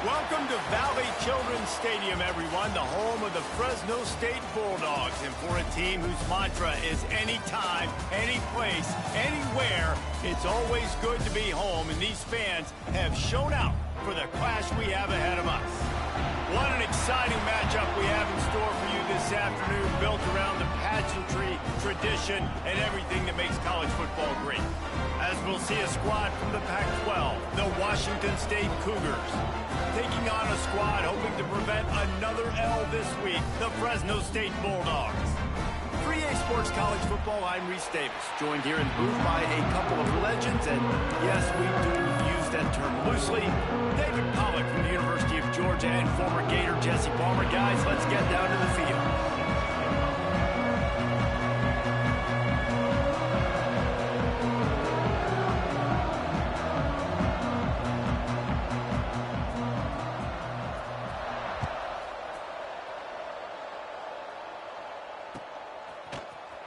Welcome to Valley Children's Stadium, everyone, the home of the Fresno State Bulldogs. And for a team whose mantra is anytime, any place, anywhere, it's always good to be home. And these fans have shown out for the clash we have ahead of us. What an exciting matchup we have in store for you this afternoon, built around the pageantry, tradition, and everything that makes college football great. As we'll see a squad from the Pac-12, the Washington State Cougars, taking on a squad hoping to prevent another L this week, the Fresno State Bulldogs. For EA Sports College Football, I'm Reese Davis, joined here in booth by a couple of legends, and yes, we do use that term loosely. David Pollack from the University of Georgia and former Gator Jesse Palmer. Guys, let's get down to the field.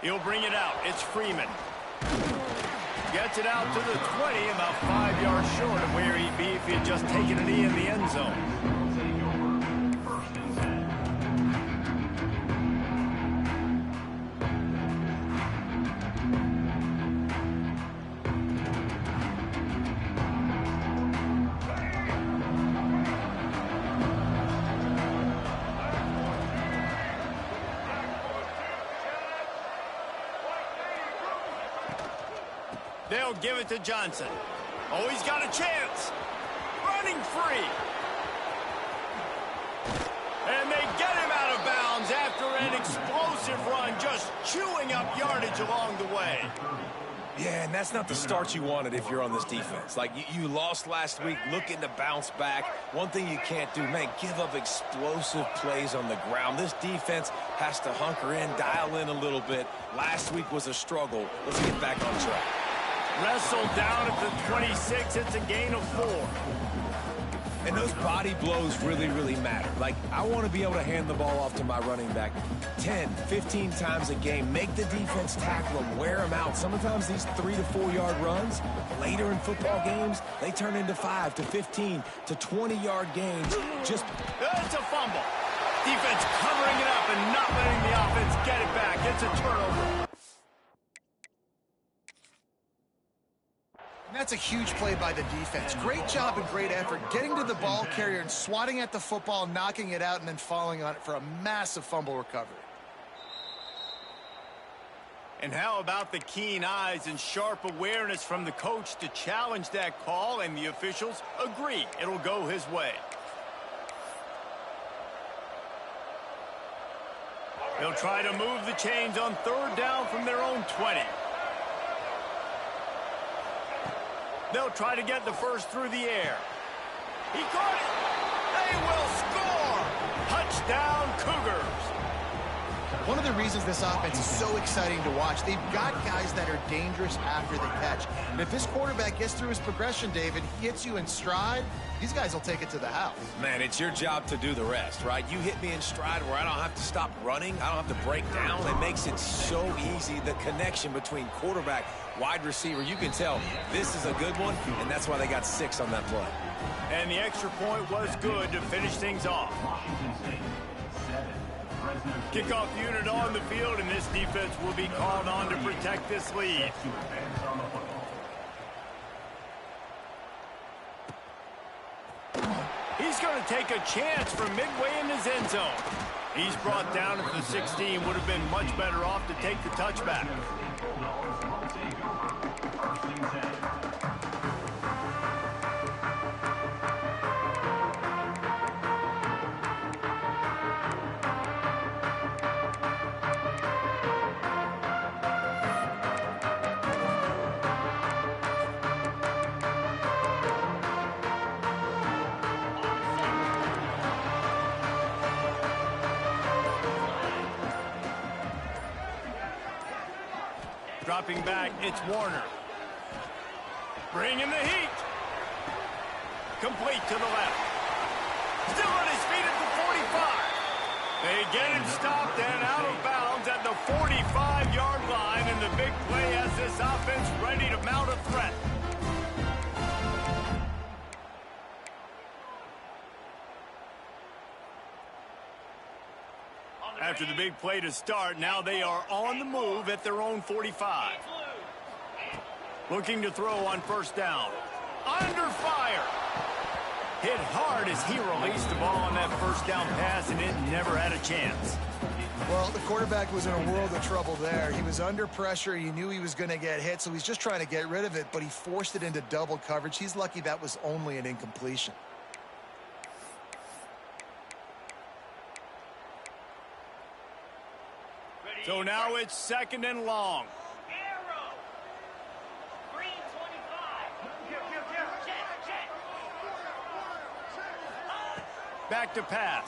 He'll bring it out. It's Freeman. Gets it out to the 20, about 5 yards short of where he'd be if he had just taken a knee in the end zone. They'll give it to Johnson. Oh, he's got a chance. Running free. And they get him out of bounds after an explosive run, just chewing up yardage along the way. Yeah, and that's not the start you wanted if you're on this defense. Like, you lost last week, looking to bounce back. One thing you can't do, man, give up explosive plays on the ground. This defense has to hunker in, dial in a little bit. Last week was a struggle. Let's get back on track. Wrestled down at the 26. It's a gain of 4. And those body blows really, really matter. Like, I want to be able to hand the ball off to my running back 10, 15 times a game. Make the defense tackle them, wear them out. Sometimes these 3 to 4 yard runs, later in football games, they turn into 5 to 15 to 20 yard gains. Just... It's a fumble. Defense covering it up and not letting the offense get it back. It's a turnover. And that's a huge play by the defense. Great job and great effort getting to the ball carrier and swatting at the football, knocking it out, and then falling on it for a massive fumble recovery. And how about the keen eyes and sharp awareness from the coach to challenge that call, and the officials agree it'll go his way. They'll try to move the chains on 3rd down from their own 20. They'll try to get the first through the air. He caught it. They will score. Touchdown, Cougars. One of the reasons this offense is so exciting to watch, they've got guys that are dangerous after the catch. And if this quarterback gets through his progression, David, he hits you in stride, these guys will take it to the house. Man, it's your job to do the rest, right? You hit me in stride where I don't have to stop running. I don't have to break down. It makes it so easy, the connection between quarterback, wide receiver. You can tell this is a good one, and that's why they got 6 on that play. And the extra point was good to finish things off. Kickoff unit on the field, and this defense will be called on to protect this lead. He's going to take a chance from midway in his end zone. He's brought down at the 16. Would have been much better off to take the touchback. Dropping back, it's Warner. Bringing the heat. Complete to the left. Still on his feet at the 45. They get him stopped and out of bounds at the 45-yard line, and the big play has this offense ready to mount a threat. After the big play to start, now they are on the move at their own 45. Looking to throw on first down. Under fire. Hit hard as he released the ball on that first down pass, and it never had a chance. Well, the quarterback was in a world of trouble there. He was under pressure. He knew he was going to get hit, so he's just trying to get rid of it, but he forced it into double coverage. He's lucky that was only an incompletion. So now it's second and long. Back to pass.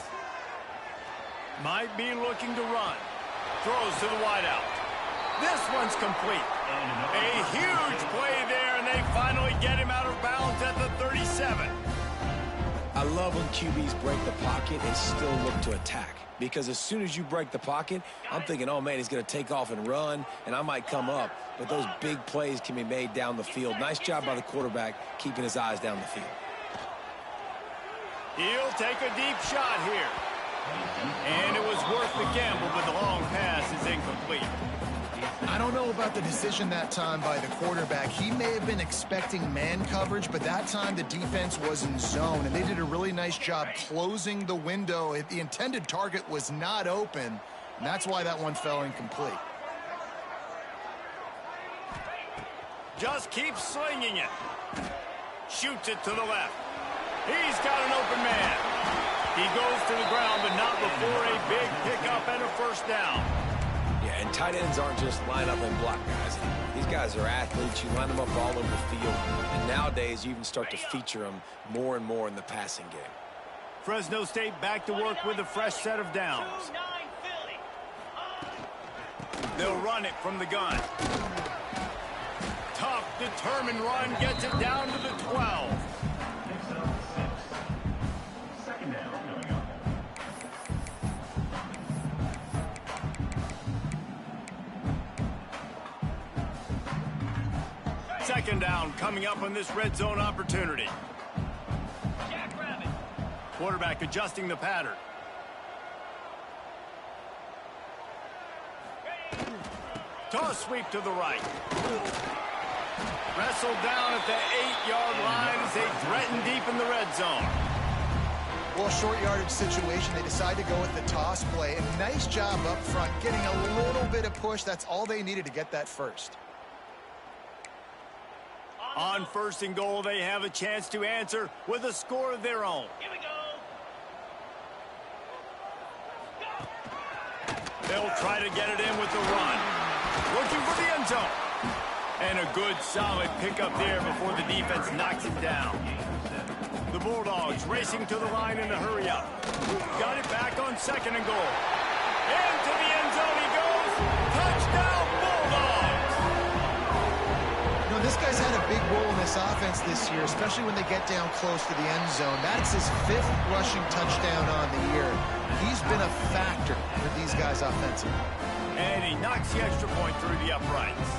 Might be looking to run. Throws to the wideout. This one's complete. A huge play there, and they finally get him out of bounds at the 37. I love when QBs break the pocket and still look to attack. Because as soon as you break the pocket, I'm thinking, oh, man, he's going to take off and run, and I might come up. But those big plays can be made down the field. Nice job by the quarterback keeping his eyes down the field. He'll take a deep shot here. And it was worth the gamble, but the long pass is incomplete. I don't know about the decision that time by the quarterback. He may have been expecting man coverage, but that time the defense was in zone, and they did a really nice job closing the window. The intended target was not open, and that's why that one fell incomplete. Just keeps slinging it. Shoots it to the left. He's got an open man. He goes to the ground, but not before a big pickup and a first down. Yeah, and tight ends aren't just line up and block guys anymore. These guys are athletes. You line them up all over the field. And nowadays, you even start to feature them more and more in the passing game. Fresno State back to work with a fresh set of downs. They'll run it from the gun. Tough, determined run gets it down to the 12. Second down coming up on this red zone opportunity. Quarterback adjusting the pattern. Toss sweep to the right. Wrestled down at the 8-yard line as they threaten deep in the red zone. Well, short yardage situation, they decide to go with the toss play. And nice job up front, getting a little bit of push. That's all they needed to get that first. On first and goal, they have a chance to answer with a score of their own. Here we go. They'll try to get it in with the run. Looking for the end zone. And a good, solid pickup there before the defense knocks him down. The Bulldogs racing to the line in a hurry up. Got it back on second and goal. Into the end zone he goes. Touchdown, Bulldogs! This guy's had a big role in this offense this year, especially when they get down close to the end zone. That's his 5th rushing touchdown on the year. He's been a factor for these guys offensively. And he knocks the extra point through the uprights.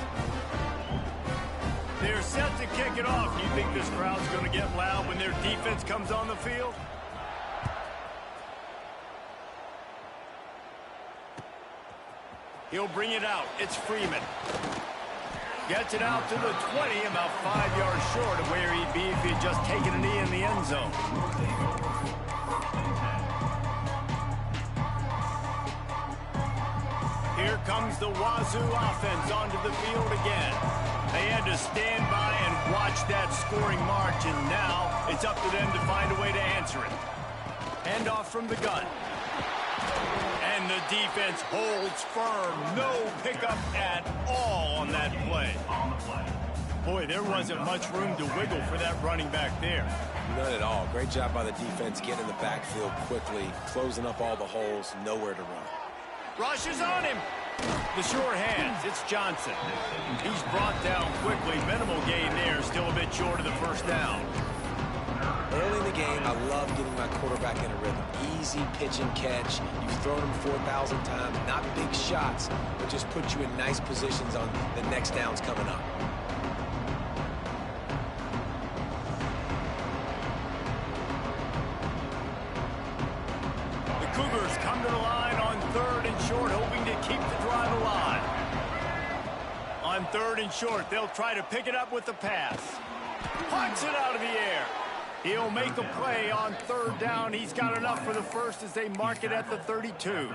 They're set to kick it off. Do you think this crowd's going to get loud when their defense comes on the field? He'll bring it out. It's Freeman. Gets it out to the 20, about 5 yards short of where he'd be if he had just taken a knee in the end zone. Here comes the Wazoo offense onto the field again. They had to stand by and watch that scoring march, and now it's up to them to find a way to answer it. Handoff from the gun. And the defense holds firm. No pickup at all on that play. Boy, there wasn't much room to wiggle for that running back there. None at all. Great job by the defense getting in the backfield quickly, closing up all the holes, nowhere to run. Rush is on him. The sure hands. It's Johnson. He's brought down quickly. Minimal gain there. Still a bit short of the first down. Early in the game, I love getting my quarterback in a rhythm. Easy pitch and catch. You've thrown him 4,000 times. Not big shots, but just put you in nice positions on the next downs coming up. The Cougars come to the line on 3rd and 3rd and short. They'll try to pick it up with the pass. Punts it out of the air. He'll make a play on 3rd down. He's got enough for the first as they mark it at the 32.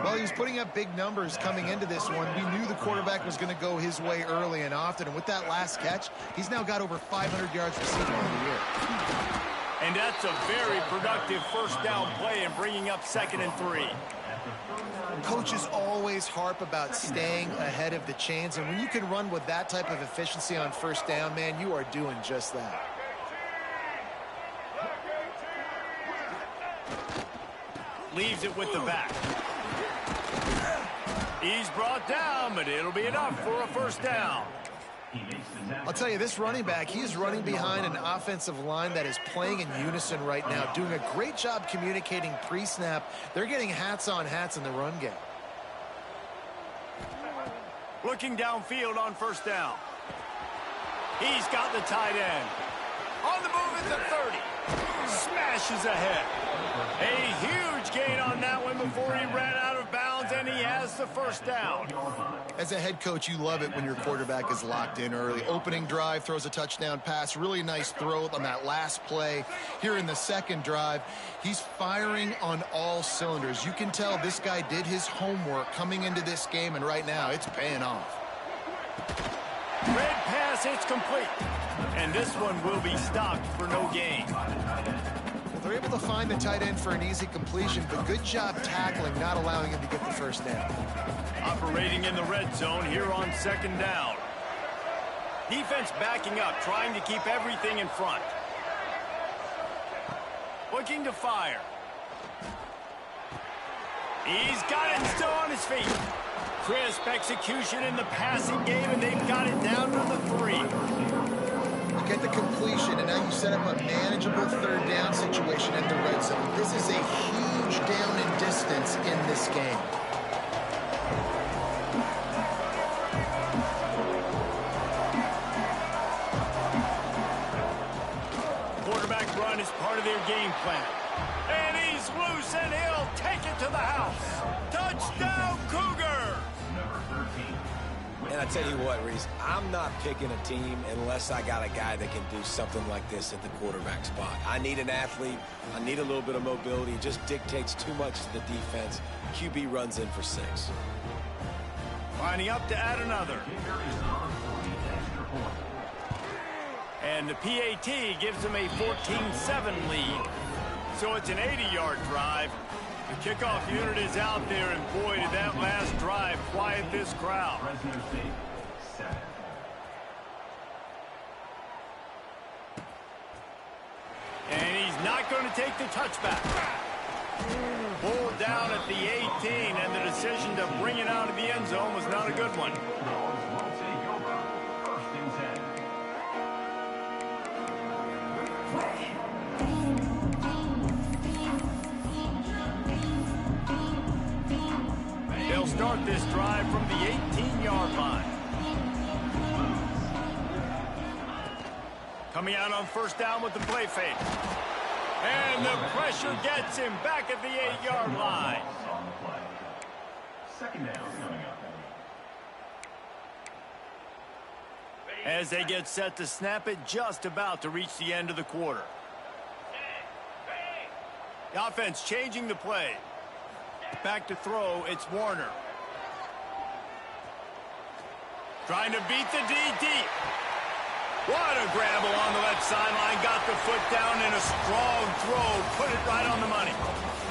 Well, he was putting up big numbers coming into this one. We knew the quarterback was going to go his way early and often. And with that last catch, he's now got over 500 yards receiving on the year. And that's a very productive 1st down play and bringing up 2nd and 3. Coaches always harp about staying ahead of the chains. And when you can run with that type of efficiency on 1st down, man, you are doing just that. Leaves it with the back. He's brought down, but it'll be enough for a 1st down. I'll tell you, this running back, he is running behind an offensive line that is playing in unison right now, doing a great job communicating pre-snap. They're getting hats on hats in the run game. Looking downfield on 1st down. He's got the tight end. On the move at the 30. Smashes ahead. A huge gain on that one before he ran out of bounds, and he has the 1st down. As a head coach, you love it when your quarterback is locked in early. Opening drive, throws a touchdown pass. Really nice throw on that last play. Here in the 2nd drive, he's firing on all cylinders. You can tell this guy did his homework coming into this game, and right now it's paying off. Red pass, it's complete. And this one will be stopped for no gain. Well, they're able to find the tight end for an easy completion, but good job tackling, not allowing him to get the 1st down. Operating in the red zone here on 2nd down. Defense backing up, trying to keep everything in front. Looking to fire. He's got it still on his feet. Crisp execution in the passing game, and they've got it down to the 3. Get the completion, and now you set up a manageable 3rd down situation in the red zone. This is a huge down in distance in this game. Quarterback run is part of their game plan. And he's loose, and he'll take it to the house. Touchdown, Cougar! And I tell you what, Reese, I'm not picking a team unless I got a guy that can do something like this at the quarterback spot. I need an athlete. I need a little bit of mobility. It just dictates too much to the defense. QB runs in for 6. Lining up to add another. And the PAT gives them a 14-7 lead. So it's an 80-yard drive. The kickoff unit is out there, and boy, did that last drive quiet this crowd. And he's not going to take the touchback. Pulled down at the 18, and the decision to bring it out of the end zone was not a good one. They'll start this drive from the 18-yard line. Coming out on 1st down with the play fake. And the pressure gets him back at the 8-yard line. 2nd down coming up. As they get set to snap it, just about to reach the end of the quarter. The offense changing the play. Back to throw, it's Warner. Trying to beat the DT. What a grabble on the left sideline. Got the foot down in a strong throw. Put it right on the money.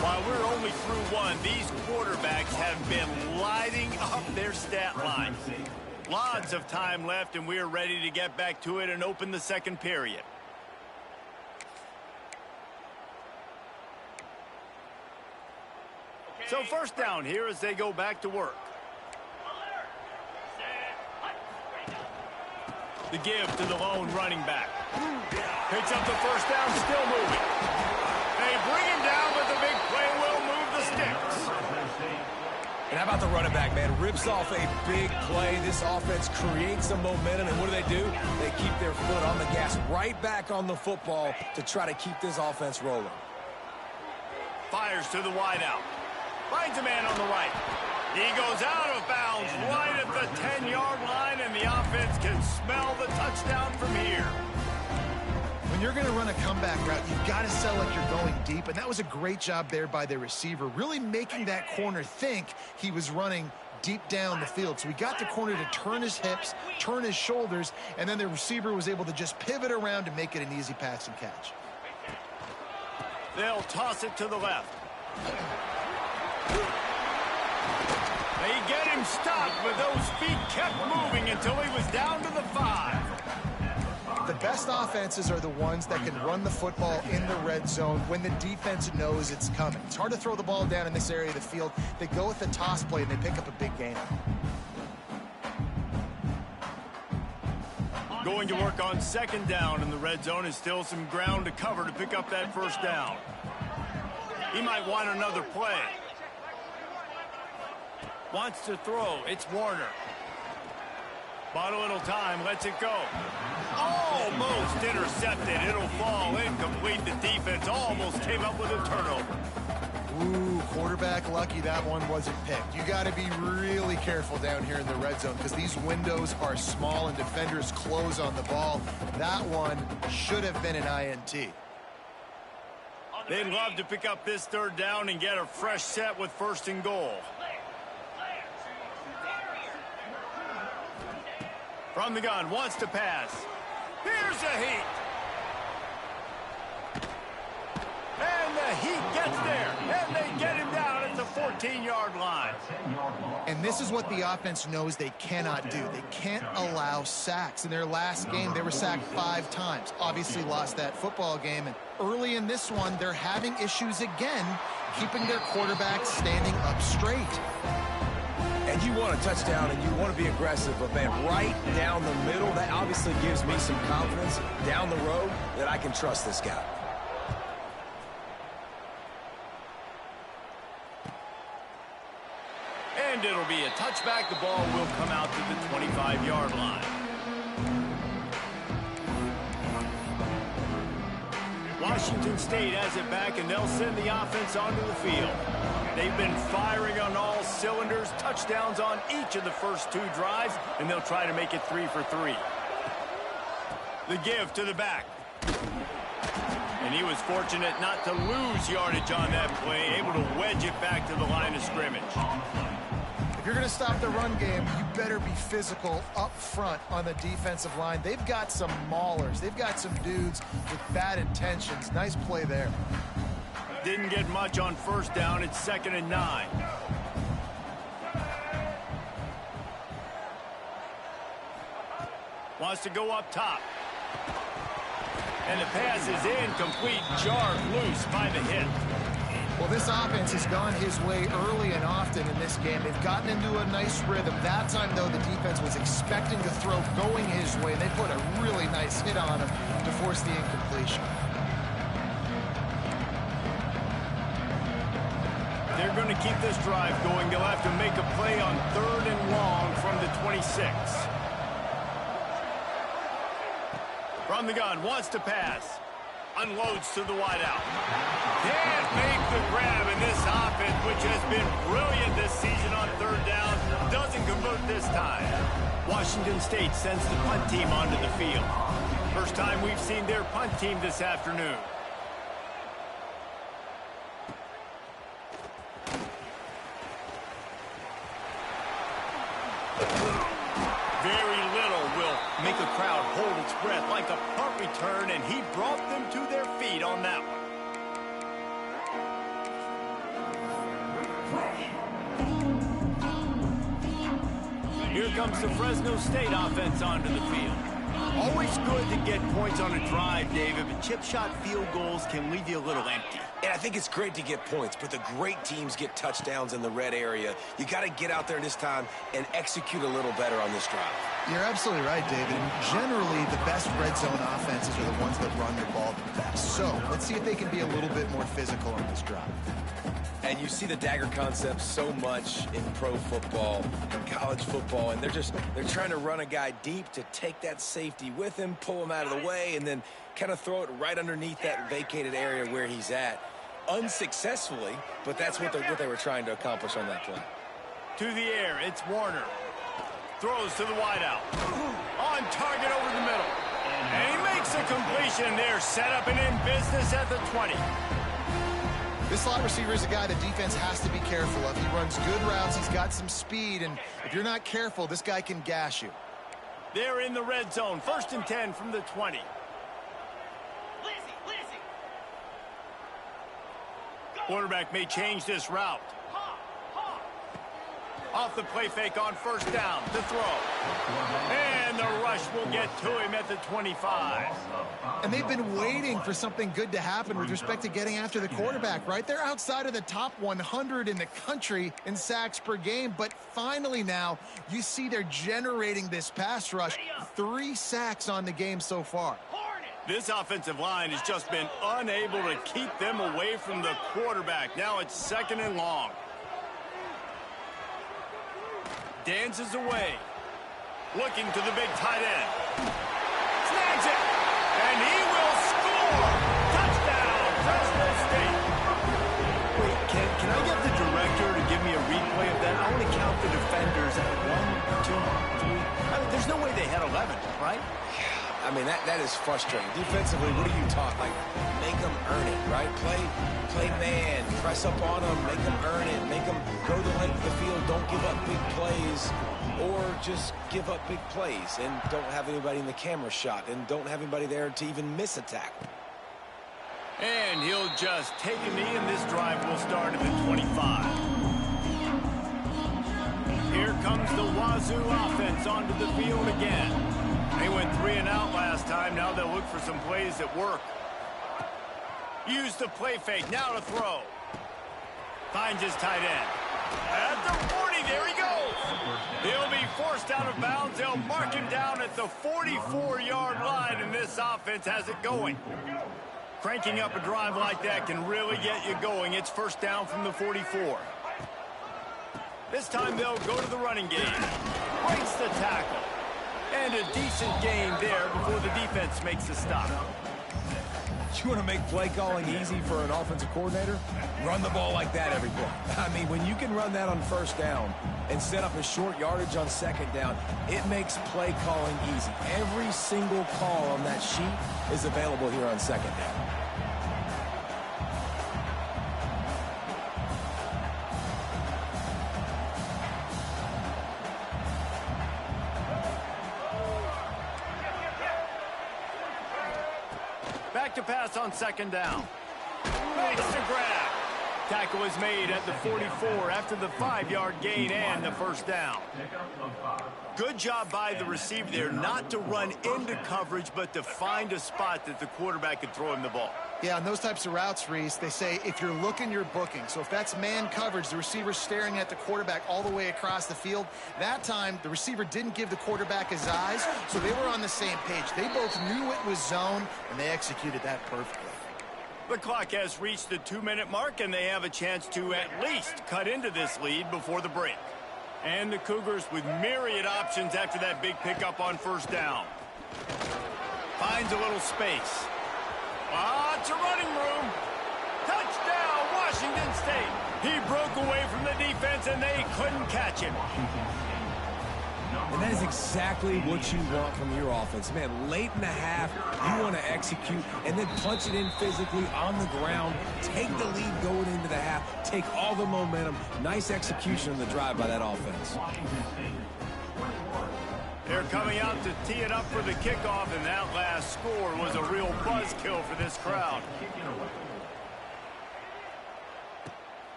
While we're only through one, these quarterbacks have been lighting up their stat line. Lots of time left, and we're ready to get back to it and open the 2nd period. So 1st down here as they go back to work. The give to the lone running back. Picks up the 1st down, still moving. They bring him down, but the big play will move the sticks. And how about the running back, man? Rips off a big play. This offense creates some momentum, and what do? They keep their foot on the gas, right back on the football to try to keep this offense rolling. Fires to the wideout. Finds a man on the right. He goes out of bounds right at the 10-yard line, the offense can smell the touchdown from here. When you're going to run a comeback route, you've got to sell like you're going deep, and that was a great job there by the receiver, really making that corner think he was running deep down the field. So he got the corner to turn his hips, turn his shoulders, and then the receiver was able to just pivot around and make it an easy pass and catch. They'll toss it to the left. They get him stopped, but those feet kept moving until he was down to the 5. The best offenses are the ones that can run the football in the red zone when the defense knows it's coming. It's hard to throw the ball down in this area of the field. They go with the toss play, and they pick up a big gain. Going to work on second down in the red zone is still some ground to cover to pick up that first down. He might want another play. Wants to throw. It's Warner. Bought a little time. Lets it go. Almost intercepted. It'll fall incomplete. The defense almost came up with a turnover. Ooh, quarterback lucky that one wasn't picked. You got to be really careful down here in the red zone because these windows are small and defenders close on the ball. That one should have been an INT. They'd love to pick up this third down and get a fresh set with first and goal. From the gun, wants to pass. Here's a heat. And the heat gets there. And they get him down at the 14-yard line. And this is what the offense knows they cannot do. They can't allow sacks. In their last game, they were sacked 5 times. Obviously lost that football game. And early in this one, they're having issues again, keeping their quarterback standing up straight. And you want a touchdown and you want to be aggressive, but man, right down the middle, that obviously gives me some confidence down the road that I can trust this guy. And it'll be a touchback. The ball will come out to the 25-yard line. Washington State has it back, and they'll send the offense onto the field. They've been firing on all cylinders, touchdowns on each of the first 2 drives, and they'll try to make it 3 for 3. The give to the back. And he was fortunate not to lose yardage on that play, able to wedge it back to the line of scrimmage. If you're going to stop the run game, you better be physical up front on the defensive line. They've got some maulers. They've got some dudes with bad intentions. Nice play there. Didn't get much on first down. It's 2nd and 9. Wants to go up top. And the pass is incomplete, jarred loose by the hit. Well, this offense has gone his way early and often in this game. They've gotten into a nice rhythm. That time, though, the defense was expecting to throw going his way. They put a really nice hit on him to force the incompletion. They're going to keep this drive going. They'll have to make a play on 3rd and long from the 26. From the gun, wants to pass. Unloads to the wideout. Can't make the grab, and this offense, which has been brilliant this season on 3rd down, doesn't convert this time. Washington State sends the punt team onto the field. First time we've seen their punt team this afternoon. Very little will make a crowd hold its breath like a punt return, and he brought them to their feet on that one. Here comes the Fresno State offense onto the field. Always good to get points on a drive, David, but chip shot field goals can leave you a little empty. And I think it's great to get points, but the great teams get touchdowns in the red area. You got to get out there this time and execute a little better on this drive. You're absolutely right, David. And generally, the best red zone offenses are the ones that run the ball the best. So let's see if they can be a little bit more physical on this drive. And you see the dagger concept so much in pro football and college football, and they're trying to run a guy deep to take that safety with him, pull him out of the way, and then kind of throw it right underneath that vacated area where he's at. Unsuccessfully, but that's what they were trying to accomplish on that play. To the air, it's Warner. Throws to the wideout. On target over the middle. And he makes a completion there. Set up and in business at the 20. This slot receiver is a guy the defense has to be careful of. He runs good routes. He's got some speed. And if you're not careful, this guy can gash you. They're in the red zone. 1st and 10 from the 20. Quarterback may change this route. Off the play fake on 1st down. The throw. And the rush will get to him at the 25. And they've been waiting for something good to happen with respect to getting after the quarterback, right? They're outside of the top 100 in the country in sacks per game, but finally now you see they're generating this pass rush. 3 sacks on the game so far. This offensive line has just been unable to keep them away from the quarterback. Now it's 2nd and long. Dances away. Looking to the big tight end. Snags it. And he will score. Touchdown, Fresno State. Wait, can I get the director to give me a replay of that? I want to count the defenders at 1, 2, 3. I mean, there's no way they had 11, right? I mean, that is frustrating. Defensively, what are you taught? Like, make them earn it, right? Play man, press up on them, make them earn it, make them go the length of the field, don't give up big plays, or just give up big plays and don't have anybody in the camera shot and don't have anybody there to even miss a tackle. And he'll just take a knee, and this drive will start at the 25. Here comes the Wazoo offense onto the field again. They went 3 and out last time. Now they'll look for some plays that work. Use the play fake. Now to throw. Finds his tight end. At the 40, there he goes. He'll be forced out of bounds. They'll mark him down at the 44-yard line, and this offense has it going. Cranking up a drive like that can really get you going. It's 1st down from the 44. This time they'll go to the running game. Breaks the tackle. And a decent game there before the defense makes a stop. You want to make play calling easy for an offensive coordinator? Run the ball like that every play. I mean, when you can run that on 1st down and set up a short yardage on 2nd down, it makes play calling easy. Every single call on that sheet is available here on 2nd down. Back to pass on 2nd down. Makes the grab. Tackle is made at the 44 after the 5-yard gain and the 1st down. Good job by the receiver there not to run into coverage, but to find a spot that the quarterback could throw him the ball. Yeah, on those types of routes, Reese, they say if you're looking, you're booking. So if that's man coverage, the receiver's staring at the quarterback all the way across the field. That time, the receiver didn't give the quarterback his eyes, so they were on the same page. They both knew it was zone, and they executed that perfectly. The clock has reached the 2-minute mark, and they have a chance to at least cut into this lead before the break. And the Cougars with myriad options after that big pickup on 1st down. Finds a little space. Lots of running room. Touchdown, Washington State. He broke away from the defense, and they couldn't catch him. And that is exactly what you want from your offense. Man, late in the half, you want to execute and then punch it in physically on the ground. Take the lead going into the half. Take all the momentum. Nice execution on the drive by that offense. They're coming out to tee it up for the kickoff, and that last score was a real buzzkill for this crowd.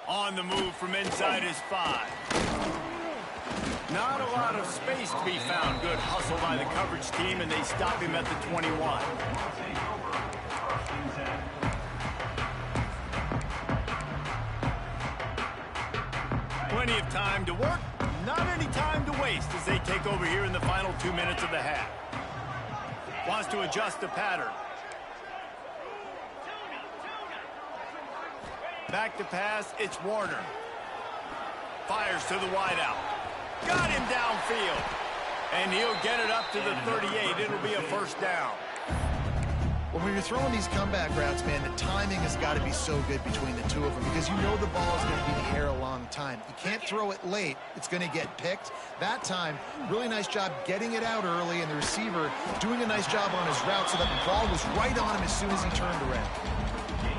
On the move from inside his 5. Not a lot of space to be found. Good hustle by the coverage team, and they stop him at the 21. Plenty of time to work. Not any time to waste as they take over here in the final 2 minutes of the half. Wants to adjust the pattern. Back to pass, it's Warner. Fires to the wideout. Got him downfield. And he'll get it up to the 38. It'll be a 1st down. When you're throwing these comeback routes, man, the timing has got to be so good between the two of them because you know the ball is going to be in the air a long time. You can't throw it late. It's going to get picked. That time, really nice job getting it out early, and the receiver doing a nice job on his route so that the ball was right on him as soon as he turned around.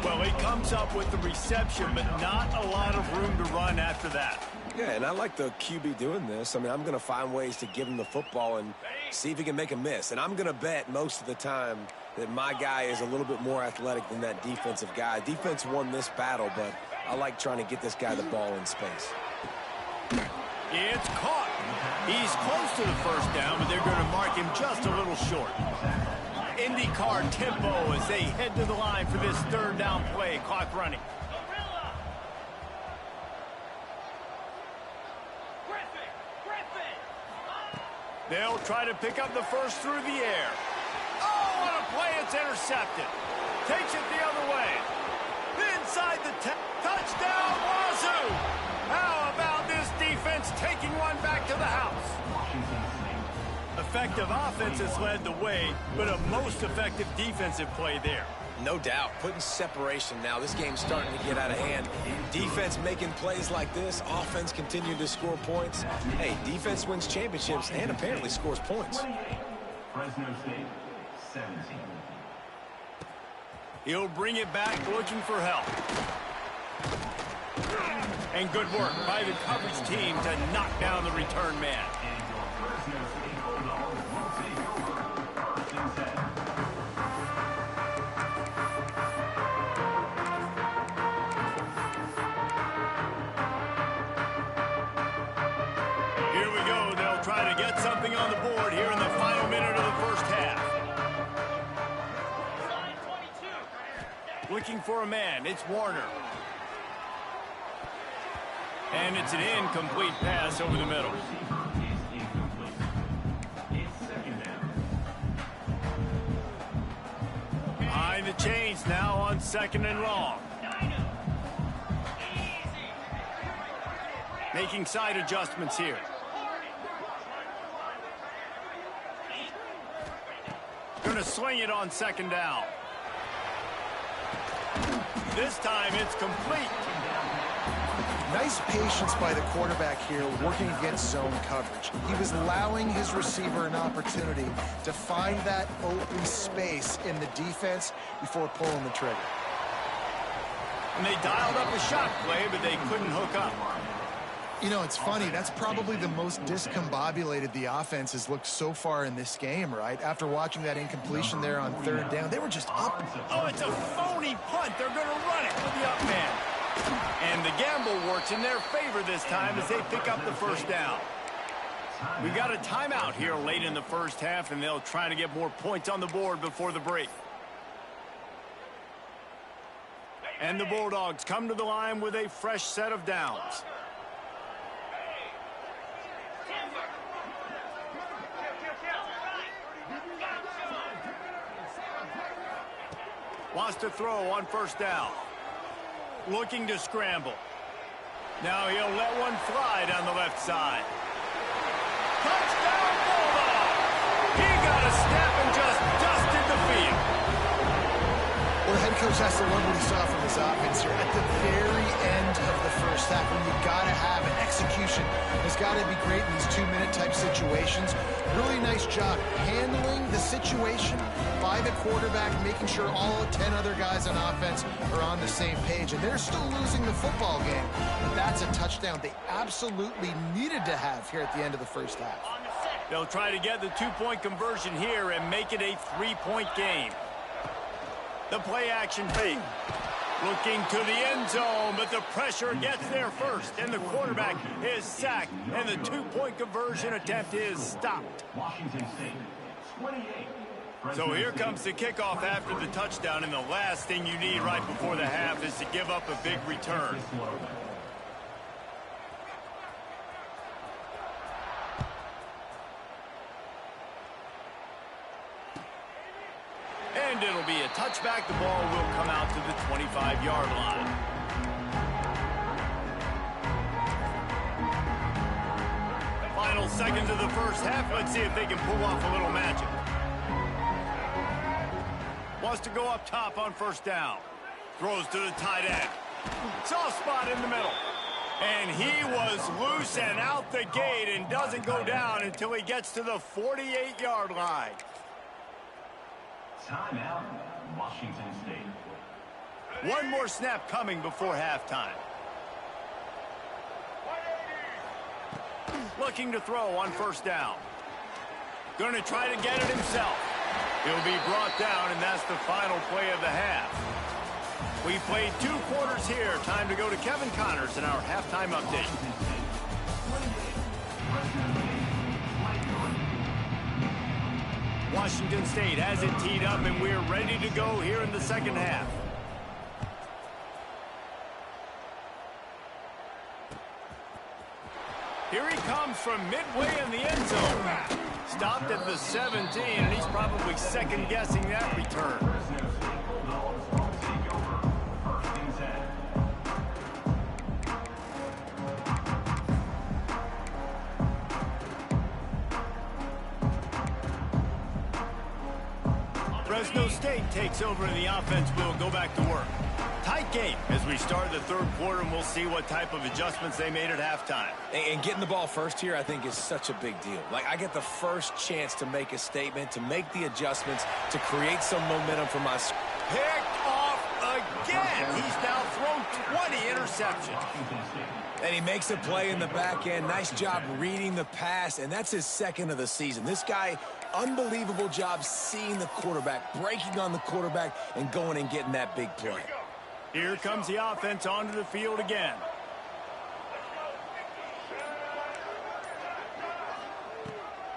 Well, he comes up with the reception, but not a lot of room to run after that. Yeah, and I like the QB doing this. I mean, I'm going to find ways to give him the football and see if he can make a miss. And I'm going to bet most of the time that my guy is a little bit more athletic than that defensive guy. Defense won this battle, but I like trying to get this guy the ball in space. It's caught. He's close to the first down, but they're going to mark him just a little short. IndyCar tempo as they head to the line for this third down play. Clock running. They'll try to pick up the first through the air. Oh, what a play. It's intercepted. Takes it the other way. Inside the touchdown, Wazoo. How about this defense taking one back to the house? Effective offense has led the way, but a most effective defensive play there. No doubt. Putting separation now. This game's starting to get out of hand. Defense making plays like this. Offense continuing to score points. Hey, defense wins championships and apparently scores points. Fresno State, 17. He'll bring it back looking for help. And good work by the coverage team to knock down the return man. Here we go. They'll try to get something on the board here in the final minute of the first half. Looking for a man. It's Warner. And it's an incomplete pass over the middle. Behind the chains now on 2nd and long. Making side adjustments here. Going to sling it on 2nd down. This time it's complete. Nice patience by the quarterback here working against zone coverage. He was allowing his receiver an opportunity to find that open space in the defense before pulling the trigger. And they dialed up a shot play, but they couldn't hook up. You know, it's funny. That's probably the most discombobulated the offense has looked so far in this game, right? After watching that incompletion there on 3rd down, they were just up. Oh, it's a phony punt. They're going to run it with the up man. And the gamble works in their favor this time as they pick up the first down. We got a timeout here late in the first half, and they'll try to get more points on the board before the break. And the Bulldogs come to the line with a fresh set of downs. Wants to throw on 1st down. Looking to scramble. Now he'll let one fly down the left side. Touchdown, Bulldog! He got a step and just dusted the field. Well, the head coach has to love what he saw from his offense here at the very end of the first half when you got to have an execution. It's got to be great in these 2-minute type situations. Really nice job handling the situation by the quarterback, making sure all 10 other guys on offense are on the same page. And they're still losing the football game, but that's a touchdown they absolutely needed to have here at the end of the first half. They'll try to get the 2-point conversion here and make it a 3-point game. The play action fake. Looking to the end zone, but the pressure gets there first, and the quarterback is sacked, and the 2-point conversion attempt is stopped. Washington State, 28. So here comes the kickoff after the touchdown, and the last thing you need right before the half is to give up a big return. And it'll be a touchback. The ball will come out to the 25-yard line. Final seconds of the first half. Let's see if they can pull off a little magic. Wants to go up top on first down. Throws to the tight end. Soft spot in the middle. And he was loose and out the gate and doesn't go down until he gets to the 48-yard line. Timeout, Washington State. One more snap coming before halftime. Looking to throw on first down. Going to try to get it himself. He'll be brought down, and that's the final play of the half. We played 2 quarters here. Time to go to Kevin Connors in our halftime update. Washington State has it teed up, and we're ready to go here in the second half. Here he comes from midway in the end zone. Stopped at the 17, and he's probably second-guessing that return. Fresno State takes over, and the offense will go back to work. Tight game as we start the third quarter, and we'll see what type of adjustments they made at halftime. And getting the ball first here, I think, is such a big deal. Like, I get the first chance to make a statement, to make the adjustments, to create some momentum for my squad. Picked off again. He's now thrown 20 interceptions. And he makes a play in the back end. Nice job reading the pass, and that's his second of the season. This guy, unbelievable job seeing the quarterback, breaking on the quarterback, and going and getting that big play. Here comes the offense onto the field again.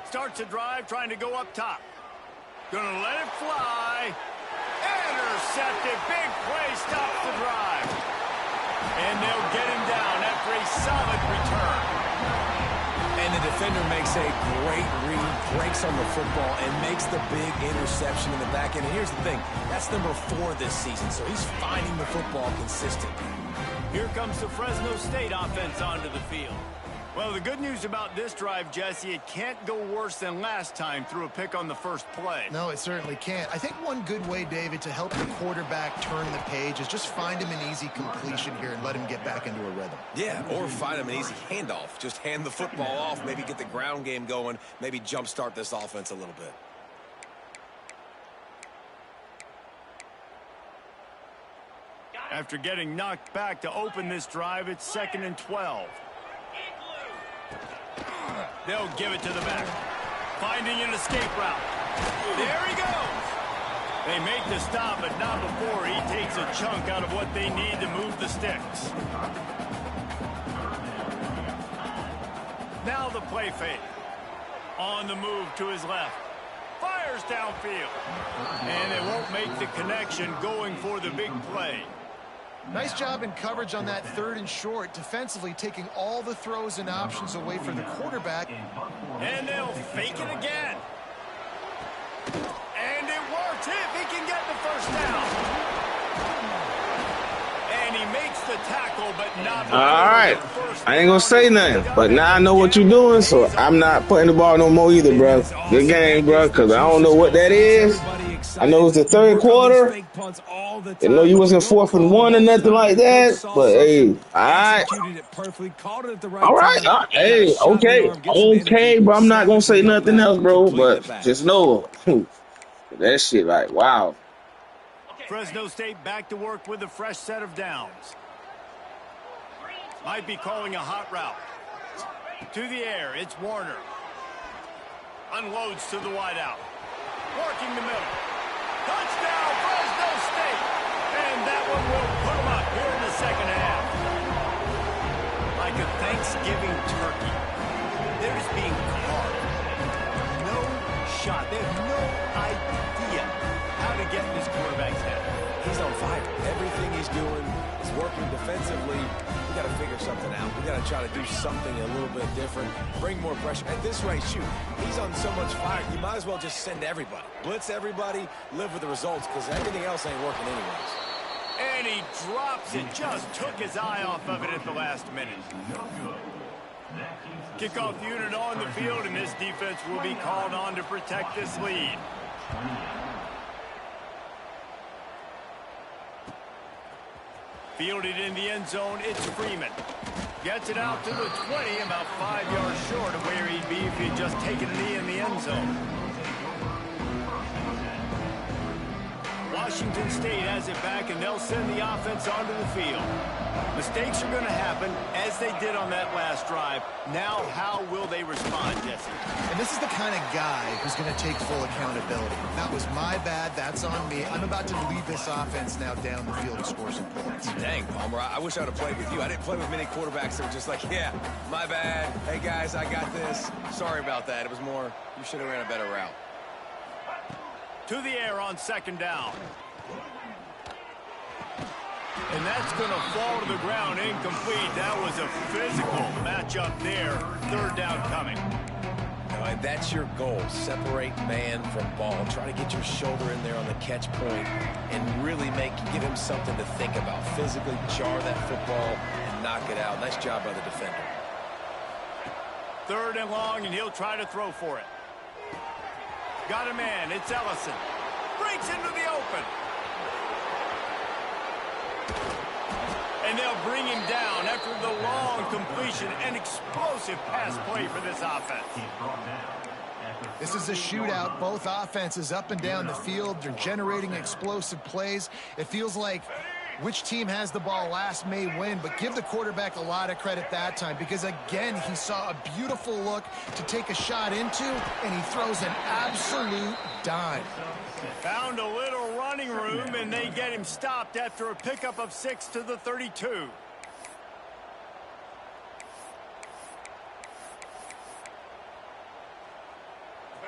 Starts a drive, trying to go up top. Gonna let it fly. Intercepted. Big play stops the drive. And they'll get him down after a solid return. And the defender makes a great read, breaks on the football, and makes the big interception in the back end. And here's the thing, that's number 4 this season, so he's finding the football consistently. Here comes the Fresno State offense onto the field. Well, the good news about this drive, Jesse, it can't go worse than last time through a pick on the first play. No, it certainly can't. I think one good way, David, to help the quarterback turn the page is just find him an easy completion here and let him get back into a rhythm. Yeah, or find him an easy handoff. Just hand the football off, maybe get the ground game going, maybe jumpstart this offense a little bit. After getting knocked back to open this drive, it's 2nd and 12. They'll give it to the back. Finding an escape route. There he goes. They make the stop, but not before he takes a chunk out of what they need to move the sticks. Now the play fake. On the move to his left. Fires downfield. And they won't make the connection going for the big play. Nice job in coverage on that 3rd and short, defensively taking all the throws and options away from the quarterback. And they'll fake it again. And it works if he can get the first down. And he makes the tackle, but not. All right. I ain't going to say nothing, but now I know what you're doing, so I'm not putting the ball no more either, bro. Good game, bro, because I don't know what that is. I know it's the 3rd quarter. I know you wasn't 4th and 1 or nothing like that, but hey, all right. Hey, okay, bro. I'm not gonna say nothing else, bro. But just know that shit, like, wow. Fresno State back to work with a fresh set of downs. Might be calling a hot route. To the air, it's Warner. Unloads to the wideout. Working the middle. Touchdown, Fresno State! And that one will put them up here in the second half. Like a Thanksgiving turkey. They're just being carved. No shot. They have no idea how to get in this quarterback's head. He's on fire. Everything he's doing is working defensively. We got to figure something out. We got to try to do something a little bit different. Bring more pressure. At this rate, shoot, he's on so much fire, you might as well just send everybody. Blitz everybody, live with the results, because everything else ain't working anyways. And he drops it. Just took his eye off of it at the last minute. Kickoff unit on the field, and this defense will be called on to protect this lead. Fielded in the end zone, it's Freeman. Gets it out to the 20, about 5 yards short of where he'd be if he'd just taken a knee in the end zone. Washington State has it back, and they'll send the offense onto the field. Mistakes are going to happen, as they did on that last drive. Now, how will they respond, Jesse? And this is the kind of guy who's going to take full accountability. That was my bad. That's on me. I'm about to lead this offense now down the field and score some points. Dang, Palmer, I wish I would have played with you. I didn't play with many quarterbacks that were just like, yeah, my bad. Hey, guys, I got this. Sorry about that. It was more, you should have ran a better route. To the air on second down. And that's going to fall to the ground incomplete. That was a physical matchup there. Third down coming. And that's your goal. Separate man from ball. Try to get your shoulder in there on the catch point and really give him something to think about. Physically jar that football and knock it out. Nice job by the defender. Third and long, and he'll try to throw for it. Got a man. It's Ellison. Breaks into the open. And they'll bring him down after the long completion. An explosive pass play for this offense. This is a shootout. Both offenses up and down the field. They're generating explosive plays. It feels like which team has the ball last may win, but give the quarterback a lot of credit that time because, again, he saw a beautiful look to take a shot into, and he throws an absolute dime. Found a little running room, and they get him stopped after a pickup of 6 to the 32.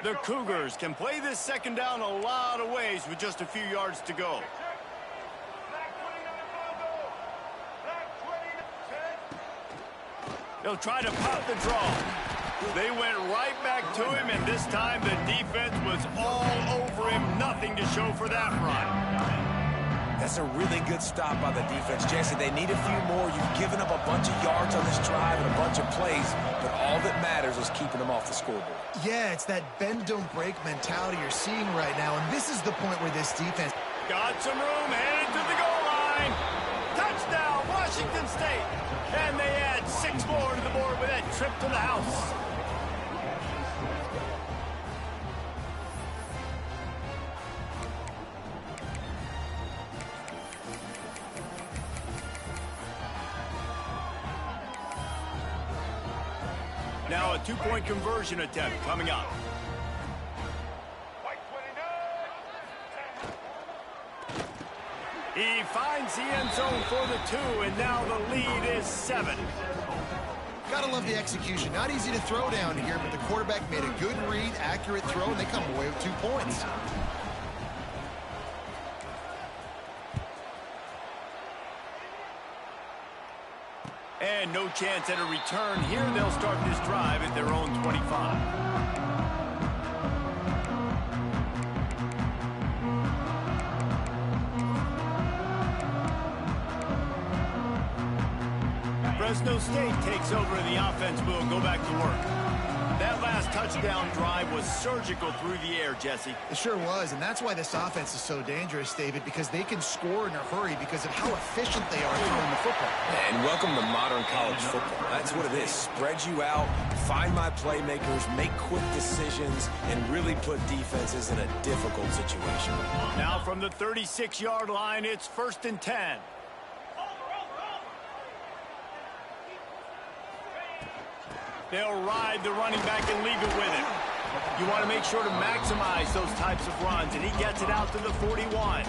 The Cougars can play this second down a lot of ways with just a few yards to go. They'll try to pop the draw. They went right back to him, and this time the defense was all over him. Nothing to show for that run. That's a really good stop by the defense, Jesse. They need a few more. You've given up a bunch of yards on this drive and a bunch of plays, but all that matters is keeping them off the scoreboard. Yeah, it's that bend, don't break mentality you're seeing right now, and this is the point where this defense... Got some room, headed to the goal line. Touchdown, Washington State. And they add 6 more to the board with that trip to the house. Now a 2-point conversion attempt coming up. He finds the end zone for the 2, and now the lead is 7. Gotta love the execution. Not easy to throw down here, but the quarterback made a good read, accurate throw, and they come away with 2 points. And no chance at a return here. They'll start this drive at their own 25. Fresno State takes over and the offense will go back to work. That last touchdown drive was surgical through the air, Jesse. It sure was, and that's why this offense is so dangerous, David, because they can score in a hurry because of how efficient they are throwing the football. And welcome to modern college football. That's what it is. Spread you out, find my playmakers, make quick decisions, and really put defenses in a difficult situation. Now from the 36-yard line, it's 1st and 10. They'll ride the running back and leave it with him. You want to make sure to maximize those types of runs, and he gets it out to the 41.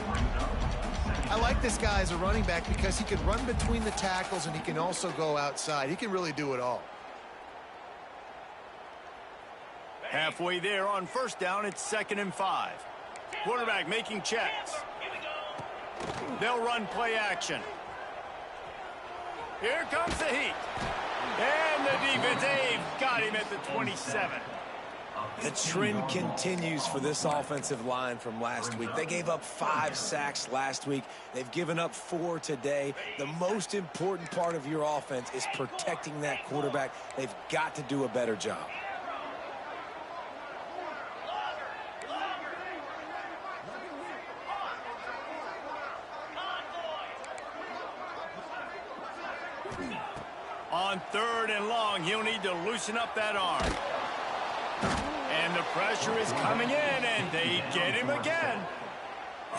I like this guy as a running back because he can run between the tackles and he can also go outside. He can really do it all. Halfway there on 1st down, it's 2nd and 5. Quarterback making checks. They'll run play action. Here comes the heat. And the defense, they've got him at the 27. The trend continues for this offensive line from last week. They gave up 5 sacks last week. They've given up 4 today. The most important part of your offense is protecting that quarterback. They've got to do a better job. On 3rd and long, he'll need to loosen up that arm. And the pressure is coming in, and they get him again.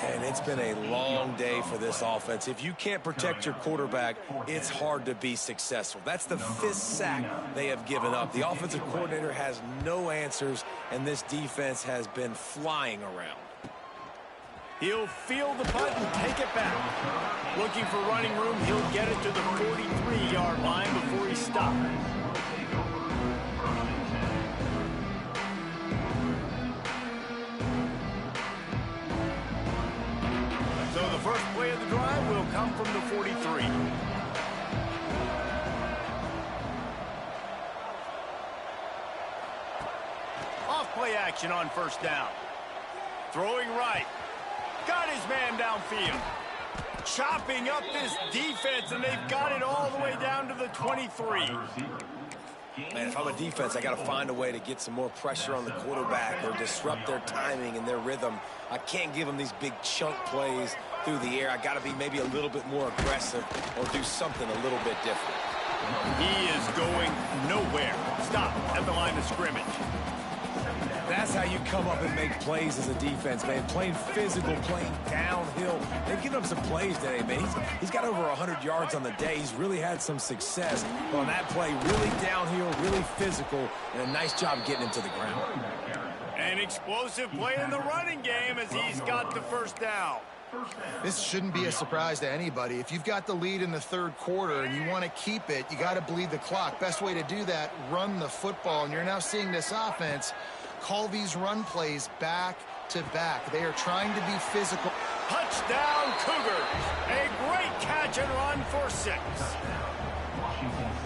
And it's been a long day for this offense. If you can't protect your quarterback, it's hard to be successful. That's the 5th sack they have given up. The offensive coordinator has no answers, and this defense has been flying around. He'll feel the punt and take it back. Looking for running room, he'll get it to the 43-yard line before he stops. So the first play of the drive will come from the 43. Off play action on 1st down. Throwing right. Got his man downfield. Chopping up this defense, and they've got it all the way down to the 23. Man, if I'm a defense, I got to find a way to get some more pressure on the quarterback or disrupt their timing and their rhythm. I can't give them these big chunk plays through the air. I got to be maybe a little bit more aggressive or do something a little bit different. He is going nowhere. Stop at the line of scrimmage. That's how you come up and make plays as a defense, man. Playing physical, playing downhill. They've given him some plays today, man. He's got over 100 yards on the day. He's really had some success on that play. Really downhill, really physical, and a nice job getting him to the ground. An explosive play in the running game as he's got the 1st down. This shouldn't be a surprise to anybody. If you've got the lead in the 3rd quarter and you want to keep it, you got to bleed the clock. Best way to do that, run the football. And you're now seeing this offense call these run plays back to back. They are trying to be physical. Touchdown Cougars. A great catch and run for 6.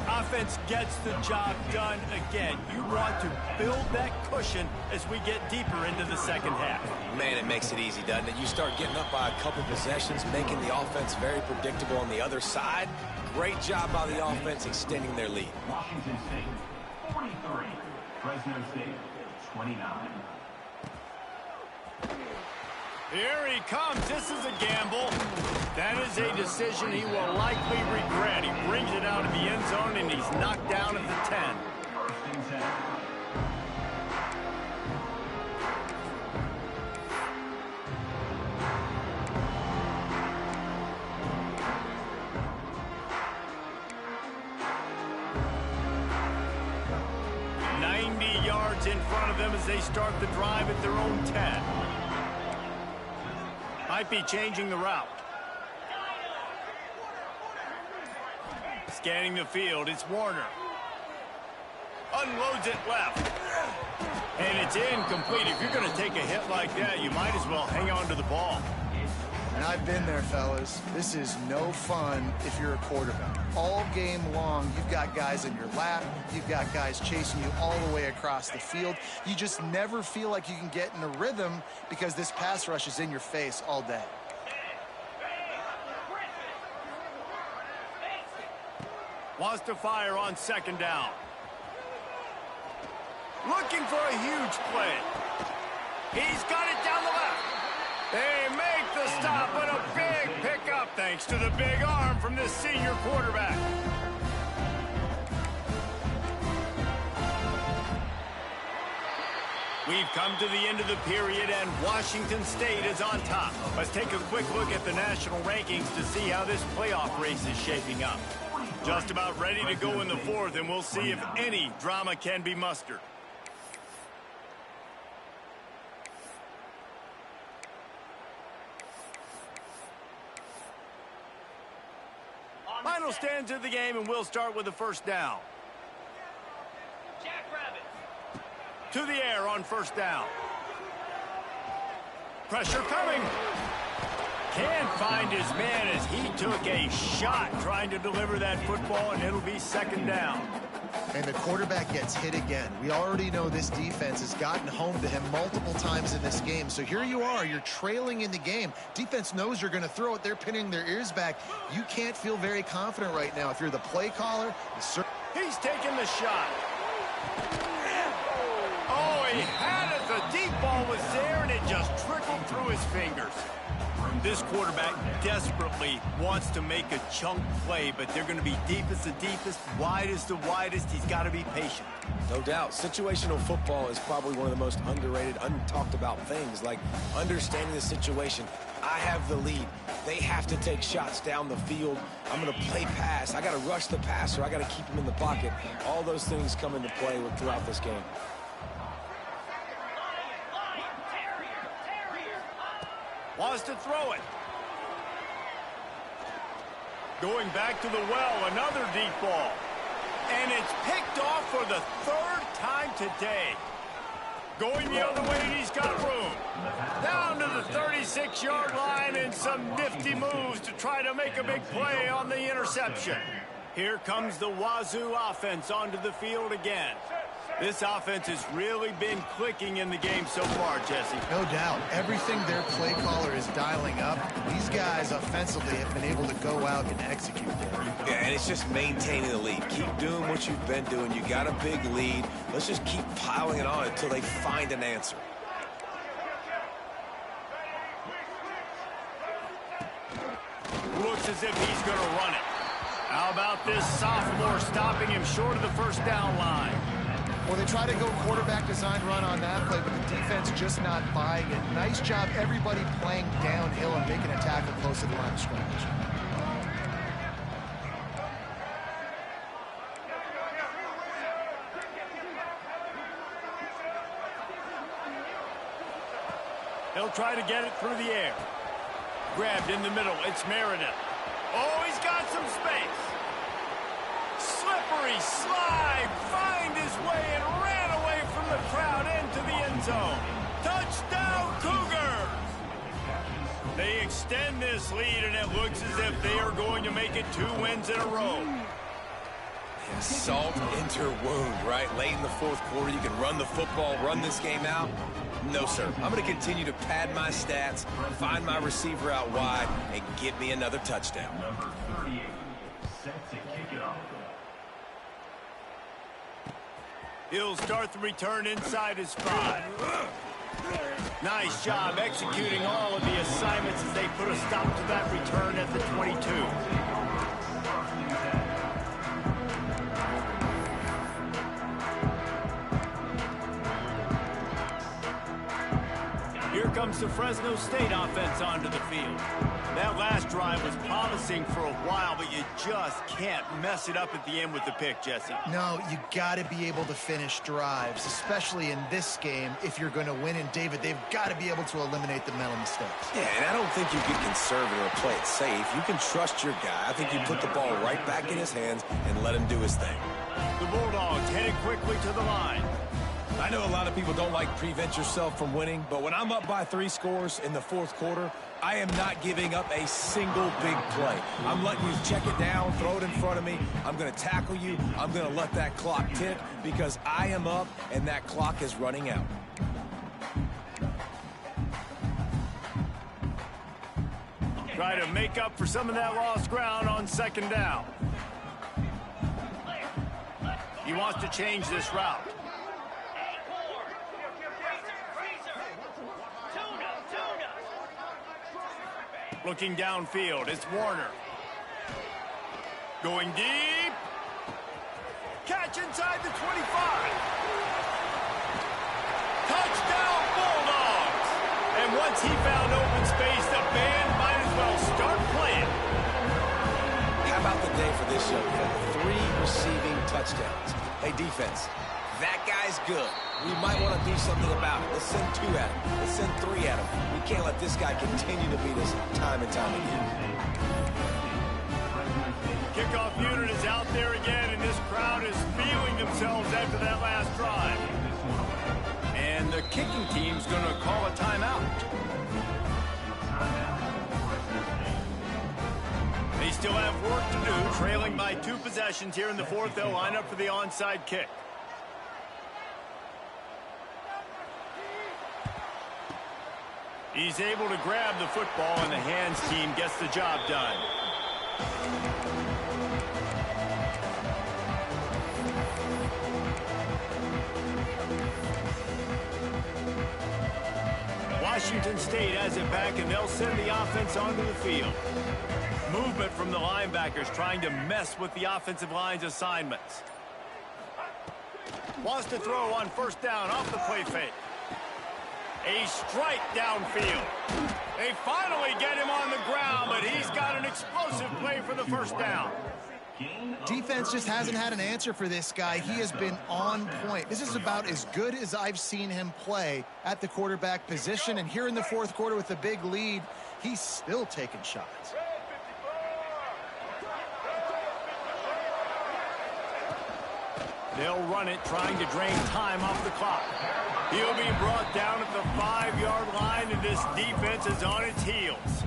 Offense gets the job done again. You want to build that cushion as we get deeper into the 2nd half. Man, it makes it easy, doesn't it? You start getting up by a couple possessions, making the offense very predictable on the other side. Great job by the offense extending their lead. Washington State, 43. Fresno State, 29. Here he comes. This is a gamble. That is a decision he will likely regret. He brings it out of the end zone, and he's knocked down at the 10. 1st and 10. In front of them as they start the drive at their own 10. Might be changing the route. Scanning the field, it's Warner. Unloads it left. And it's incomplete. If you're going to take a hit like that, you might as well hang on to the ball. And I've been there, fellas. This is no fun if you're a quarterback. All game long, you've got guys in your lap. You've got guys chasing you all the way across the field. You just never feel like you can get in a rhythm because this pass rush is in your face all day. Wants to fire on 2nd down. Looking for a huge play. He's got it down the left. They make the stop, but a big pickup thanks to the big arm from this senior quarterback. We've come to the end of the period, and Washington State is on top. Let's take a quick look at the national rankings to see how this playoff race is shaping up. Just about ready to go in the 4th, and we'll see if any drama can be mustered. Final stands of the game, and we'll start with the 1st down. To the air on 1st down. Pressure coming. Can't find his man as he took a shot trying to deliver that football, and it'll be 2nd down. And the quarterback gets hit again. We already know this defense has gotten home to him multiple times in this game. So here you are, you're trailing in the game. Defense knows you're going to throw it. They're pinning their ears back. You can't feel very confident right now. If you're the play caller, he's taking the shot. Oh, he had it. The deep ball was there, and it just trickled through his fingers. This quarterback desperately wants to make a chunk play, but they're going to be deepest the deepest, widest the widest. He's got to be patient. No doubt. Situational football is probably one of the most underrated, untalked about things, like understanding the situation. I have the lead. They have to take shots down the field. I'm going to play pass. I got to rush the passer. I got to keep him in the pocket. All those things come into play throughout this game. Wants to throw it. Going back to the well, another deep ball. And it's picked off for the third time today. Going the other way, and he's got room. Down to the 36-yard line, and some nifty moves to try to make a big play on the interception. Here comes the Wazoo offense onto the field again. This offense has really been clicking in the game so far, Jesse. No doubt. Everything their play caller is dialing up, these guys offensively have been able to go out and execute there. Yeah, and it's just maintaining the lead. Keep doing what you've been doing. You got a big lead. Let's just keep piling it on until they find an answer. Looks as if he's going to run it. How about this sophomore stopping him short of the first down line? Well, they try to go quarterback design run on that play, but the defense just not buying it. Nice job, everybody playing downhill and making a tackle close to the line of scrimmage. He'll try to get it through the air. Grabbed in the middle. It's Meredith. Oh, he's got some space. Slippery slide, find his way and ran away from the crowd into the end zone. Touchdown, Cougars! They extend this lead, and it looks as if they are going to make it 2 wins in a row. Salt into wound, right? Late in the fourth quarter, you can run the football, run this game out. No, sir. I'm going to continue to pad my stats, find my receiver out wide, and get me another touchdown. Number 38, set to kick it off. He'll start the return inside his 5. Nice job executing all of the assignments as they put a stop to that return at the 22. Here comes the Fresno State offense onto the field. That last drive was promising for a while, but you just can't mess it up at the end with the pick, Jesse. No, you got to be able to finish drives, especially in this game. If you're going to win, and David, they've got to be able to eliminate the mental mistakes. Yeah, and I don't think you get conservative or play it safe. You can trust your guy. I think you put the ball right back in his hands and let him do his thing. The Bulldogs headed quickly to the line. I know a lot of people don't like prevent yourself from winning, but when I'm up by 3 scores in the fourth quarter, I am not giving up a single big play. I'm letting you check it down, throw it in front of me. I'm going to tackle you. I'm going to let that clock tick because I am up and that clock is running out. Try to make up for some of that lost ground on second down. He wants to change this route. Looking downfield, it's Warner. Going deep. Catch inside the 25. Touchdown, Bulldogs! And once he found open space, the band might as well start playing. How about the day for this young fella? 3 receiving touchdowns. Hey, defense, that guy's good. We might want to do something about it. Let's send 2 at him. Let's send 3 at him. We can't let this guy continue to beat us time and time again. Kickoff unit is out there again, and this crowd is feeling themselves after that last drive. And the kicking team's going to call a timeout. They still have work to do, trailing by 2 possessions here in the fourth. They'll line up for the onside kick. He's able to grab the football, and the hands team gets the job done. Washington State has it back, and they'll send the offense onto the field. Movement from the linebackers trying to mess with the offensive line's assignments. Wants to throw on first down off the play fake. A strike downfield. They finally get him on the ground, but he's got an explosive play for the first down. Defense just hasn't had an answer for this guy. He has been on point. This is about as good as I've seen him play at the quarterback position. And here in the fourth quarter with a big lead, he's still taking shots. They'll run it, trying to drain time off the clock. He'll be brought down at the 5-yard line, and this defense is on its heels.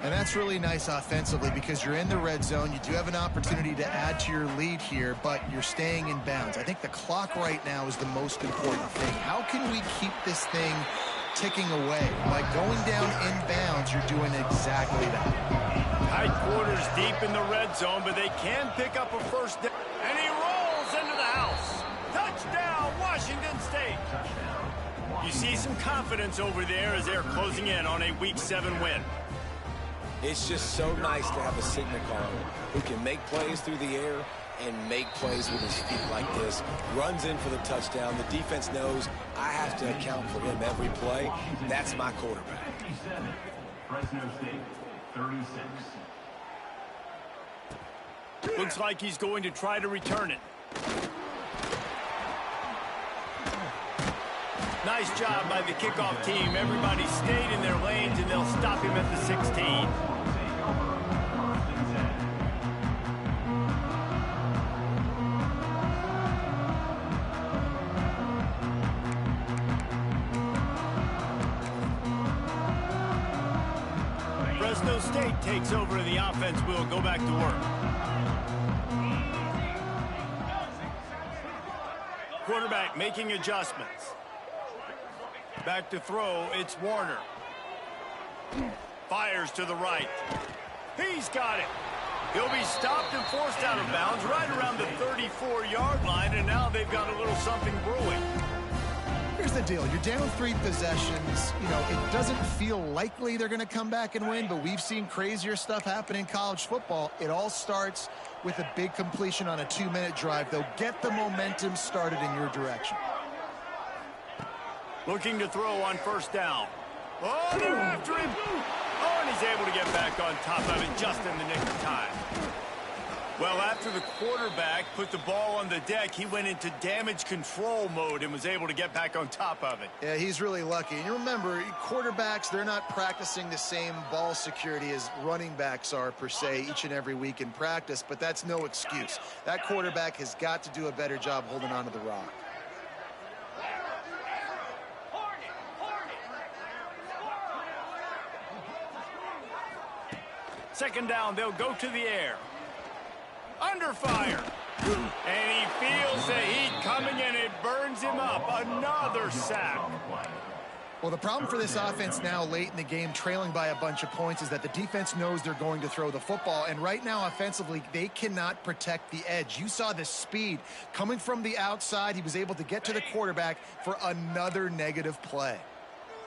And that's really nice offensively because you're in the red zone. You do have an opportunity to add to your lead here, but you're staying in bounds. I think the clock right now is the most important thing. How can we keep this thing ticking away? By going down in bounds, you're doing exactly that. Tight quarters deep in the red zone, but they can pick up a first down. And he rolls into the house. Touchdown, Washington State. You see some confidence over there as they're closing in on a Week 7 win. It's just so nice to have a Sigma car who can make plays through the air and make plays with his feet like this. Runs in for the touchdown. The defense knows I have to account for him every play. That's my quarterback. 57, Fresno State, 36. Looks like he's going to try to return it. Nice job by the kickoff team. Everybody stayed in their lanes, and they'll stop him at the 16. Fresno State takes over, and the offense will go back to work. Quarterback making adjustments. Back to throw, it's Warner. Fires to the right. He's got it. He'll be stopped and forced out of bounds right around the 34-yard line, and now they've got a little something brewing. Here's the deal. You're down 3 possessions. You know, it doesn't feel likely they're going to come back and win, but we've seen crazier stuff happen in college football. It all starts with a big completion on a 2-minute drive. They'll get the momentum started in your direction. Looking to throw on first down. Oh, they're after him. Oh, and he's able to get back on top of it just in the nick of time. Well, after the quarterback put the ball on the deck, he went into damage control mode and was able to get back on top of it. Yeah, he's really lucky. And you remember, quarterbacks, they're not practicing the same ball security as running backs are, per se, each and every week in practice, but that's no excuse. That quarterback has got to do a better job holding on to the rock. Second down, they'll go to the air. Under fire. And he feels the heat coming, and it burns him up. Another sack. Well, the problem for this offense now late in the game, trailing by a bunch of points, is that the defense knows they're going to throw the football. And right now, offensively, they cannot protect the edge. You saw the speed coming from the outside. He was able to get to the quarterback for another negative play.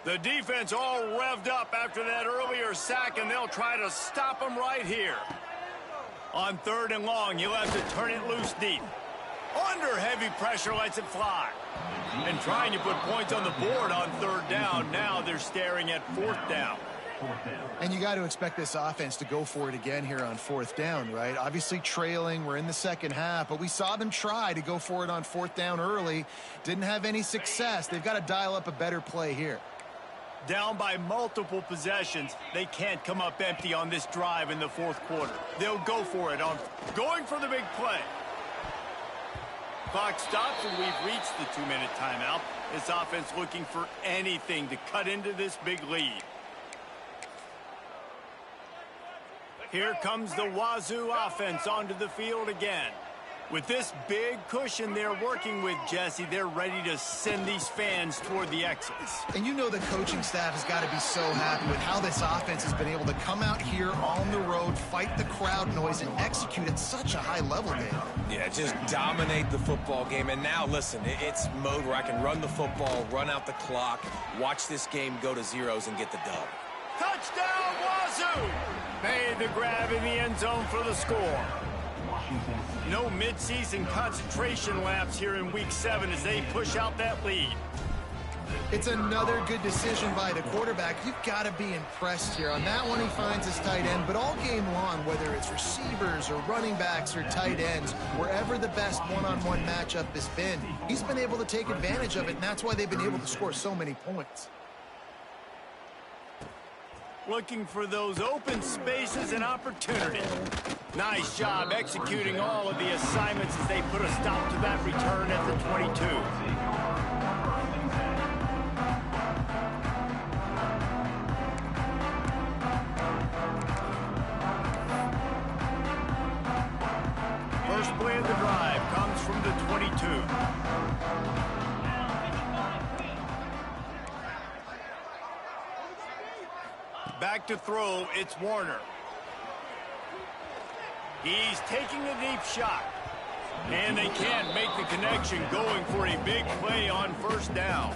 The defense all revved up after that earlier sack, and they'll try to stop him right here. On 3rd and long, you'll have to turn it loose deep. Under heavy pressure, lets it fly. And trying to put points on the board on 3rd down. Now they're staring at 4th down. And you got to expect this offense to go for it again here on 4th down, right? Obviously trailing, we're in the second half, but we saw them try to go for it on 4th down early. Didn't have any success. They've got to dial up a better play here. Down by multiple possessions, they can't come up empty on this drive in the 4th quarter. They'll go for it on going for the big play. Clock stops, and we've reached the 2-minute timeout. This offense looking for anything to cut into this big lead. Here comes the Wazoo offense onto the field again. With this big cushion they're working with, Jesse, they're ready to send these fans toward the exits. And you know the coaching staff has got to be so happy with how this offense has been able to come out here on the road, fight the crowd noise, and execute at such a high level, Dave. Yeah, just dominate the football game. And now, listen, it's mode where I can run the football, run out the clock, watch this game go to zeros and get the dub. Touchdown, Wazoo! Made the grab in the end zone for the score. No midseason concentration laps here in Week 7 as they push out that lead. It's another good decision by the quarterback. You've got to be impressed here. On that one, he finds his tight end, but all game long, whether it's receivers or running backs or tight ends, wherever the best one-on-one matchup has been, he's been able to take advantage of it, and that's why they've been able to score so many points. Looking for those open spaces and opportunity. Nice job executing all of the assignments as they put a stop to that return at the 22. First play of the drive comes from the 22. Back to throw, it's Warner. He's taking a deep shot. And they can't make the connection, going for a big play on first down.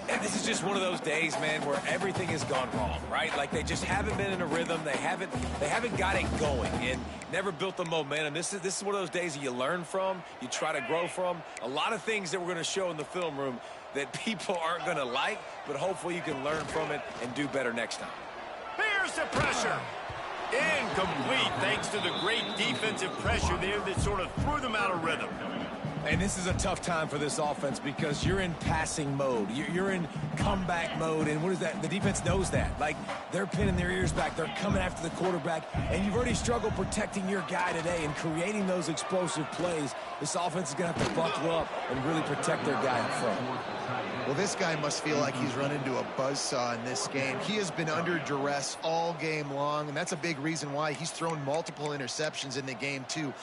And this is just one of those days, man, where everything has gone wrong, right? Like they just haven't been in a rhythm. They haven't got it going and never built the momentum. This is one of those days that you learn from, you try to grow from. A lot of things that we're going to show in the film room that people aren't going to like, but hopefully you can learn from it and do better next time. Here's the pressure. Incomplete, thanks to the great defensive pressure there that sort of threw them out of rhythm. And this is a tough time for this offense because you're in passing mode. You're in comeback mode, and what is that? The defense knows that. Like, they're pinning their ears back. They're coming after the quarterback, and you've already struggled protecting your guy today and creating those explosive plays. This offense is going to have to buckle up and really protect their guy up front. Well, this guy must feel like he's run into a buzzsaw in this game. He has been under duress all game long, and that's a big reason why he's thrown multiple interceptions in the game, too.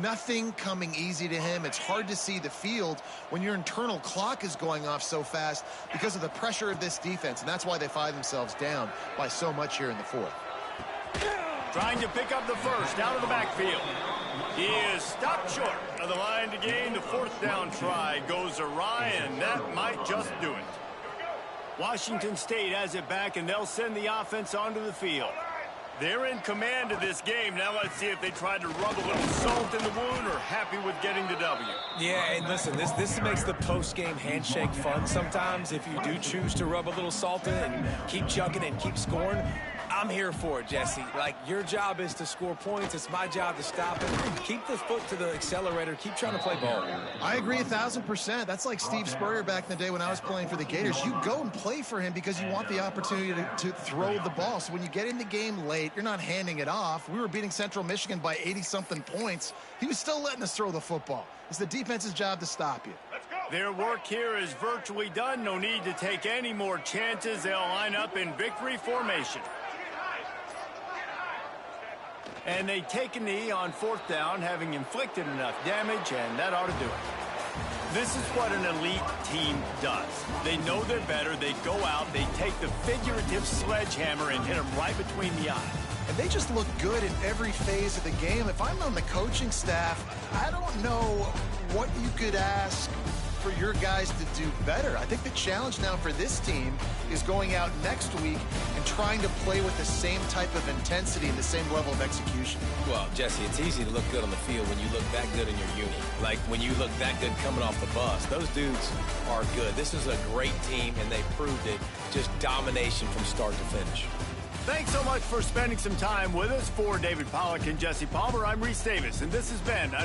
Nothing coming easy to him. It's hard to see the field when your internal clock is going off so fast because of the pressure of this defense, and that's why they find themselves down by so much here in the fourth. Trying to pick up the first out of the backfield. He is stopped short of the line to gain. The fourth down try goes awry, and that might just do it. Washington State has it back, and they'll send the offense onto the field. They're in command of this game. Now let's see if they try to rub a little salt in the wound or happy with getting the W. Yeah, and listen, this makes the post-game handshake fun sometimes. If you do choose to rub a little salt in and keep chucking and keep scoring, I'm here for it, Jesse. Like, your job is to score points. It's my job to stop it. Keep the foot to the accelerator. Keep trying to play ball. I agree 1,000%. That's like Steve Spurrier back in the day when I was playing for the Gators. You go and play for him because you want the opportunity to throw the ball. So when you get in the game late, you're not handing it off. We were beating Central Michigan by 80-something points. He was still letting us throw the football. It's the defense's job to stop you. Their work here is virtually done. No need to take any more chances. They'll line up in victory formation. And they take a knee on fourth down, having inflicted enough damage, and that ought to do it. This is what an elite team does. They know they're better. They go out, they take the figurative sledgehammer and hit them right between the eyes. And they just look good in every phase of the game. If I'm on the coaching staff, I don't know what you could ask for your guys to do better. I think the challenge now for this team is going out next week and trying to play with the same type of intensity and the same level of execution. Well, Jesse, it's easy to look good on the field when you look that good in your uni. Like, when you look that good coming off the bus. Those dudes are good. This is a great team, and they proved it. Just domination from start to finish. Thanks so much for spending some time with us. For David Pollack and Jesse Palmer, I'm Reese Davis, and this has been